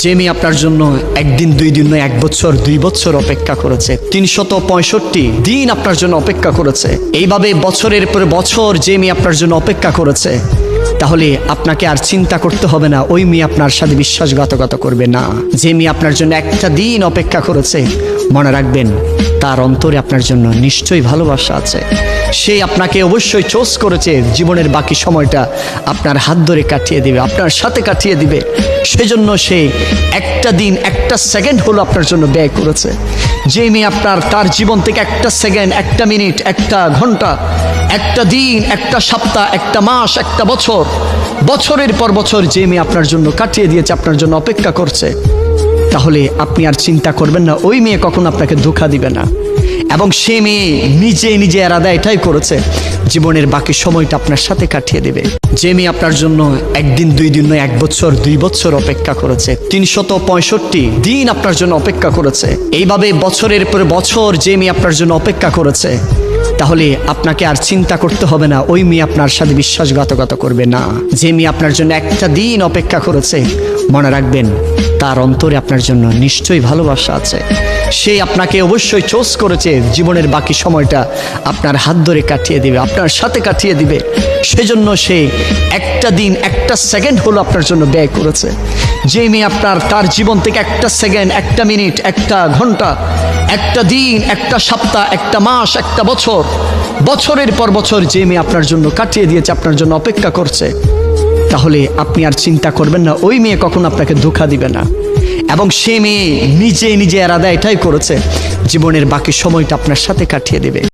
যে মেয়ে আপনার জন্য একদিন দুই দিন নয়, 1 বছর 2 বছর অপেক্ষা করেছে, 365 দিন আপনার জন্য অপেক্ষা করেছে, এইভাবে বছরের পর বছর যে মেয়ে আপনার জন্য অপেক্ষা করেছে, তাহলে আপনাকে আর চিন্তা করতে হবে না ওই মেয়ে আপনার সাথে বিশ্বাসঘাতকতা করবে না। যে মেয়ে আপনার জন্য একটা দিন অপেক্ষা করেছে, মনে রাখবেন তার অন্তরে আপনার জন্য নিশ্চয়ই ভালোবাসা আছে। সে আপনাকে অবশ্যই চোজ করেছে, জীবনের বাকি সময়টা আপনার হাত ধরে কাটিয়ে দিবে, আপনার সাথে কাটিয়ে দিবে। সেজন্য সে একটা দিন একটা সেকেন্ড হলো আপনার জন্য ব্যয় করেছে। যে মেয়ে আপনার তার জীবন থেকে একটা সেকেন্ড, একটা মিনিট, একটা ঘন্টা, একটা দিন, একটা সপ্তাহ, একটা মাস, একটা বছর, বছরের পর বছর যে মেয়ে আপনার জন্য কাটিয়ে দিয়েছে, আপনার জন্য অপেক্ষা করছে, তাহলে আপনি আর চিন্তা করবেন না ওই মেয়ে কখনো আপনাকে ধোঁকা দিবে না। এবং সে মেয়ে নিজে নিজে এরাদা এটাই করেছে, জীবনের বাকি সময়টা আপনার সাথে কাটিয়ে দেবে। যে মেয়ে আপনার জন্য একদিন দুই দিন নয়, 1 বছর 2 বছর অপেক্ষা করেছে, 365 দিন আপনার জন্য অপেক্ষা করেছে, এইভাবে বছরের পর বছর যে মেয়ে আপনার জন্য অপেক্ষা করেছে, তাহলে আপনাকে আর চিন্তা করতে হবে না ওই মেয়ে আপনার সাথে বিশ্বাসঘাতকতা করবে না। যে মেয়ে আপনার জন্য একটা দিন অপেক্ষা করেছে, মনে রাখবেন তার অন্তরে আপনার জন্য নিশ্চয়ই ভালোবাসা আছে। সে আপনাকে অবশ্যই চোজ করেছে, জীবনের বাকি সময়টা আপনার হাত ধরে কাটিয়ে দিবে, আপনার সাথে কাটিয়ে দিবে। সেজন্য সে একটা দিন একটা সেকেন্ড হলো আপনার জন্য ব্যয় করেছে। যে মেয়ে আপনার তার জীবন থেকে একটা সেকেন্ড, একটা মিনিট, একটা ঘন্টা, একটা দিন, একটা সপ্তাহ, একটা মাস, একটা বছর, বছরের পর বছর যে মেয়ে আপনার জন্য কাটিয়ে দিয়েছে, আপনার জন্য অপেক্ষা করছে, তাহলে আপনি আর চিন্তা করবেন না ওই মেয়ে কখনো আপনাকে ধোঁকা দিবে না। এবং সে মেয়ে নিজে নিজে এরাদা এটাই করেছে, জীবনের বাকি সময়টা আপনার সাথে কাটিয়ে দেবে।